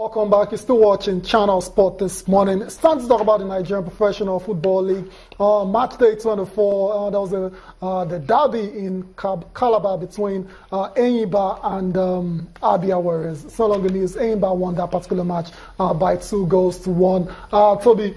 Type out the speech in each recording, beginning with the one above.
Welcome back. You're still watching Channel Sport this morning. It's time to talk about the Nigerian Professional Football League. Match day 24, there was the derby in Calabar between Enyimba and Abia Warriors. It's no longer news. Enyimba won that particular match by 2-1. Toby,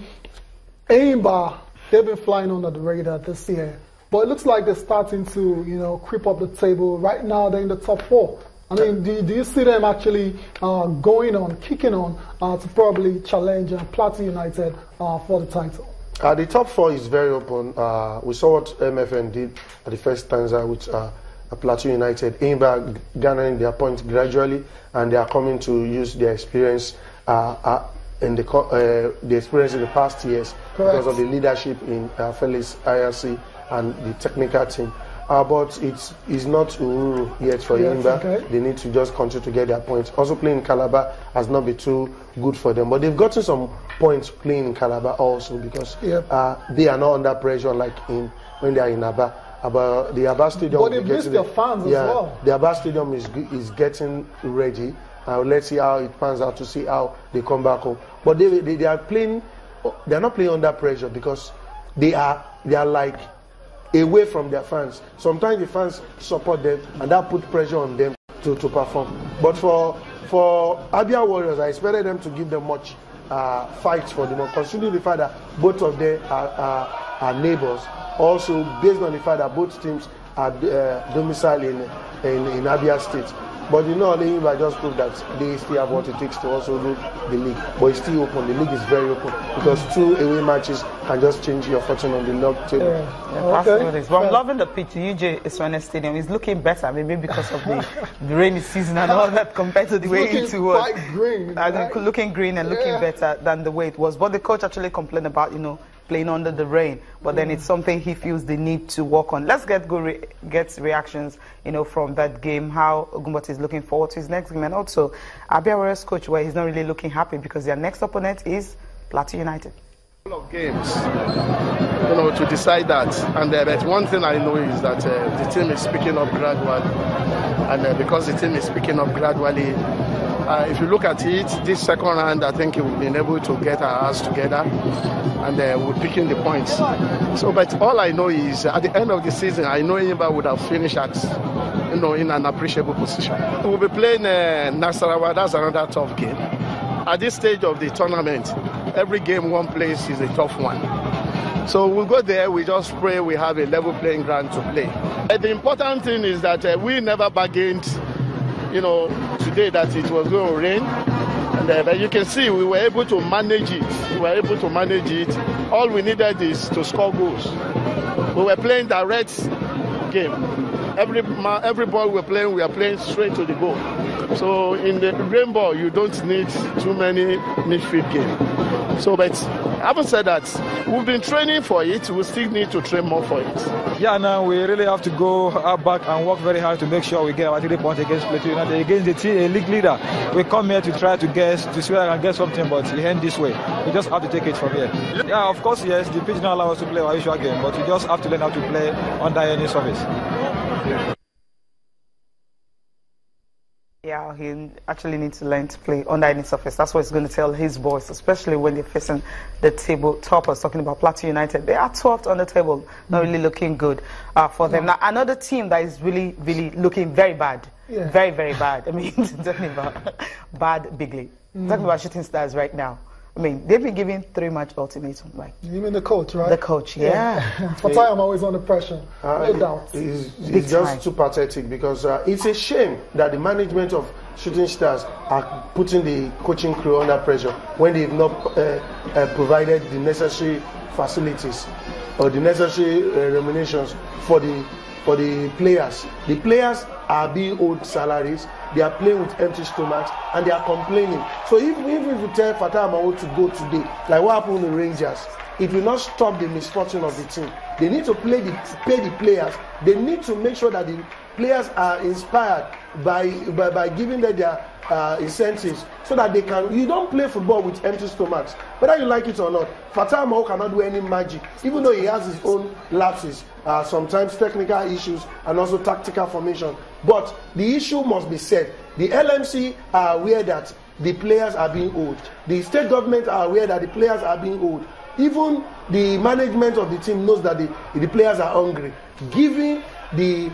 Enyimba, they've been flying under the radar this year. But it looks like they're starting to, creep up the table. Right now, they're in the top 4. I mean, do you see them actually kicking on to probably challenge Plateau United for the title? The top 4 is very open. We saw what MFN did at the first stanza with Plateau United. Enyimba garnering their points gradually, and they are coming to use their experience in the experience in the past years. Correct. Because of the leadership in Felix IRC and the technical team. But it is not Uhuru yet for Enyimba. Okay. They need to just continue to get their points. Also playing in Calabar has not been too good for them. But they've gotten some points playing in Calabar also because they are not under pressure like when they are in Aba. The Aba Stadium... But they missed their fans as well. The Aba Stadium is getting ready. Let's see how it pans out to see how they come back home. But they are playing... They are not playing under pressure because they are like... away from their fans. Sometimes the fans support them and that put pressure on them to perform. But for Abia Warriors, I expected them to give them much fights for them, considering the fact that both of them are neighbors. Also, based on the fact that both teams are domiciled in Abia State. But Enyimba just proved that they still have what it takes to also do the league. But it's still open. The league is very open because 2 away matches can just change your fortune on the log table. Okay. But I'm loving the pitch. UJ Iswane Stadium is looking better, maybe because of the rainy season and all that compared to the way it was. Green, right? Looking green and looking better than the way it was. But the coach actually complained about, playing under the rain, but then it's something he feels the need to work on. Let's get reactions, from that game, how Ogunboti is looking forward to his next game, and also Abia Warriors coach, where he's not really looking happy because their next opponent is Plateau United. Of games, to decide that, and but one thing I know is that the team is picking up gradually, and because the team is picking up gradually, if you look at it, this second round, I think we've been able to get our hands together, and we're picking the points. So, but all I know is at the end of the season, I know Enyimba would have finished at, in an appreciable position. We'll be playing Nasarawa. That's another tough game. At this stage of the tournament, every game one plays is a tough one. So we'll go there, we just pray we have a level playing ground to play. The important thing is that we never bargained, today that it was going to rain. And, but you can see we were able to manage it. All we needed is to score goals. We were playing direct game. Every ball we are playing straight to the goal. So in the rainbow, you don't need too many midfield games. So, but having said that, we've been training for it. We still need to train more for it. Yeah, now we really have to go back and work very hard to make sure we get our 3 points against Plateau United, against the league leader. We come here to try to see whether I can get something, but it ends this way. We just have to take it from here. Yeah, of course, yes, the pitch don't allow us to play our usual game, but we just have to learn how to play under any surface. Yeah, he actually needs to learn to play under any surface. That's what he's going to tell his boys, especially when they're facing the table toppers, talking about Plateau United. They are 12th on the table, not really looking good for them. Now, another team that is really, really looking very bad. Yeah. Very, very bad. I mean, talking about bad big league. Talking about Shooting Stars right now. I mean, they've been giving 3-match ultimatum. Like, you mean the coach, right? The coach, yeah. Fatai, I'm always under pressure. No doubt. It's just too pathetic because it's a shame that the management of Shooting Stars are putting the coaching crew under pressure when they've not provided the necessary facilities or the necessary remunerations for the players. The players are being owed salaries. They are playing with empty stomachs and they are complaining. So even if you tell Fatai Amawo to go today, like what happened with the Rangers, it will not stop the misfortune of the team. They need to pay the players. They need to make sure that the players are inspired by giving them their incentives so that they can. You don't play football with empty stomachs, whether you like it or not. Fatai Amawo cannot do any magic, even though he has his own lapses, sometimes technical issues and also tactical formation. But the issue must be said. The LMC are aware that the players are being owed. The state government are aware that the players are being owed. Even the management of the team knows that the players are hungry. Giving the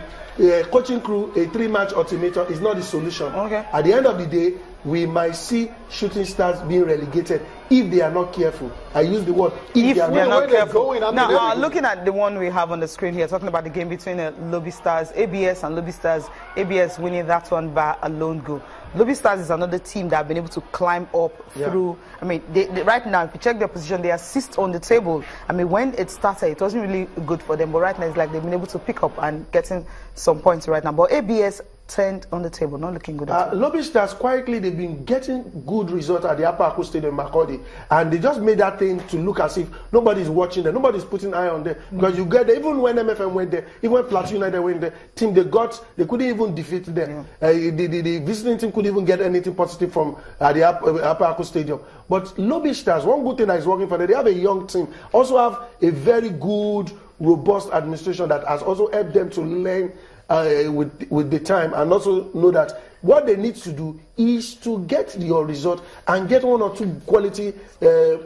coaching crew a 3-match ultimatum is not the solution. Okay. At the end of the day, we might see Shooting Stars being relegated if they are not careful. I use the word if they are not careful. Now, looking at the one we have on the screen here, talking about the game between Lobby Stars, ABS and Lobby Stars, ABS winning that one by a lone goal. Lobby Stars is another team that have been able to climb up through. I mean, they, right now, if you check their position, they are 6th on the table. I mean, when it started, it wasn't really good for them, but right now it's like they've been able to pick up and getting some points right now. But ABS turned on the table, not looking good at all. Lobby Stars, quietly, they've been getting good results at the Upper Aku Stadium in Makurdi, and they just made that thing to look as if nobody's watching them, nobody's putting eye on them. Because you get there, even when MFM went there, even when Plateau United went there, team they couldn't even defeat them. The visiting team couldn't even get anything positive from the Upper Aku Stadium. But Lobby Stars, one good thing that is working for them, they have a young team, also have a very good, robust administration that has also helped them to learn with the time, and also know that what they need to do is to get your result and get 1 or 2 quality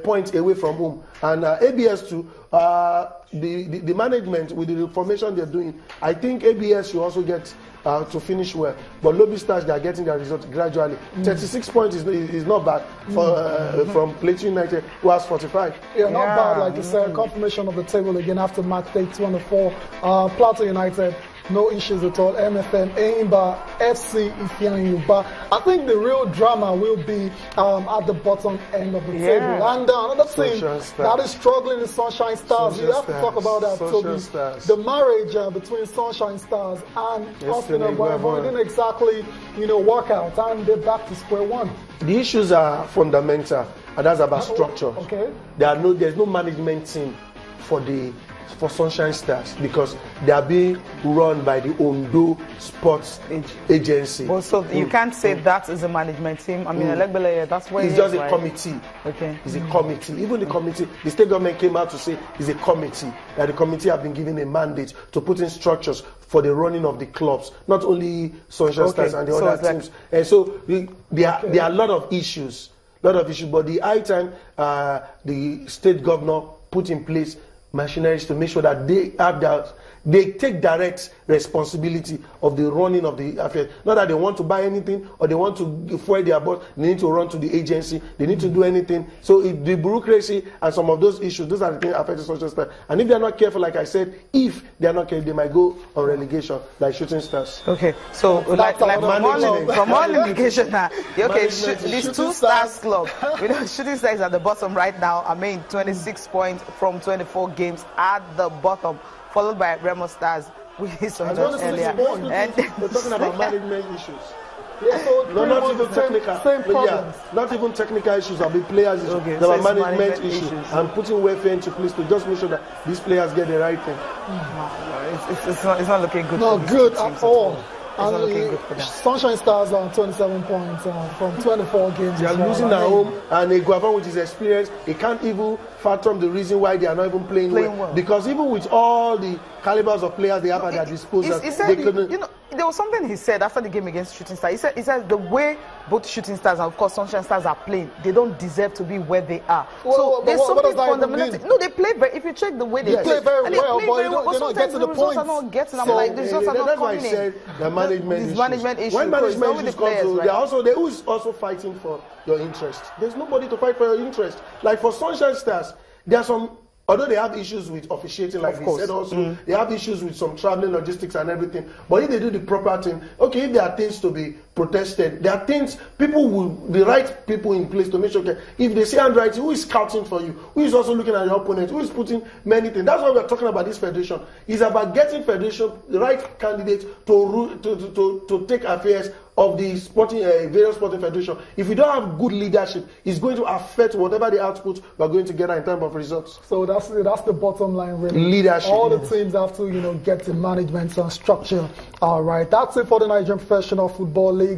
points away from home. And ABS too, the management with the reformation they're doing, I think ABS should also get to finish well. But Lobby Stars, they are getting their result gradually. 36 points is not bad for from Plateau United, who has 45. Yeah, not bad, like you said. Confirmation of the table again after match day 24. Plateau United, no issues at all. MFM, Eimba, FC, Ifeanyi. I think the real drama will be at the bottom end of the table. And another thing that is struggling is Sunshine Stars. You have to talk about that, Toby. The marriage between Sunshine Stars and Austin and Guavon didn't exactly, work out, and they're back to square one. The issues are fundamental, and that's about structure. Okay. There's no management team for Sunshine Stars because they are being run by the Ondo Sports Agency. Well, so you can't say that is a management team. I mean, that's where it's just a committee. Okay. It's a committee. Even the committee, the state government came out to say it's a committee, that the committee have been given a mandate to put in structures for the running of the clubs, not only Sunshine Stars and the other teams. And so there are a lot of issues. But the high time the state governor put in place machineries to make sure that they take direct responsibility of the running of the affairs. Not that they want to buy anything or they want to foil their boss. They need to run to the agency. They need to do anything. So the bureaucracy and some of those issues, those are the things affecting Sunshine Stars. And if they are not careful, like I said, if they are not careful, they might go on relegation like Shooting Stars. Okay, so from all indication now, these 2 Stars club, Shooting Stars is at the bottom right now. I mean, 26 points from 24 games at the bottom, followed by Remo Stars, which is earlier. And we're talking about management issues. Not even technical. Not even technical issues. I'll be players issues. Okay, there are management issues. And putting welfare into place to just make sure that these players get the right thing. It's not looking good. Not good at all. Sunshine Stars are on 27 points from 24 games. They are losing at home, and Guavon, with his experience, he can't even fathom the reason why they are not even playing well. Because even with all the calibers of players they have at their disposal, they couldn't. There was something he said after the game against Shooting Stars. He said the way both Shooting Stars and of course Sunshine Stars are playing, they don't deserve to be where they are. So there's something fundamental. No, they play very. If you check the way they play very well, but they're not getting the points. Are not getting. I'm like, the results are not coming in. That's why I said the management issues. When management issues come to, who's also fighting for your interest. There's nobody to fight for your interest. Like for Sunshine Stars, there are some. Although they have issues with officiating, like he said also, they have issues with some traveling logistics and everything. But if they do the proper thing, okay, if there are things to be protested, there are things, the right people in place to make sure, okay, if they see handwriting, who is scouting for you? Who is also looking at your opponent? Who is putting many things? That's why we're talking about this federation. It's about getting federation, the right candidate to take affairs of the various sporting federation. If we don't have good leadership, it's going to affect whatever the output we're going to get in terms of results. So that's the bottom line, really. Leadership. All the teams have to, get the management and structure. All right, that's it for the Nigerian Professional Football League.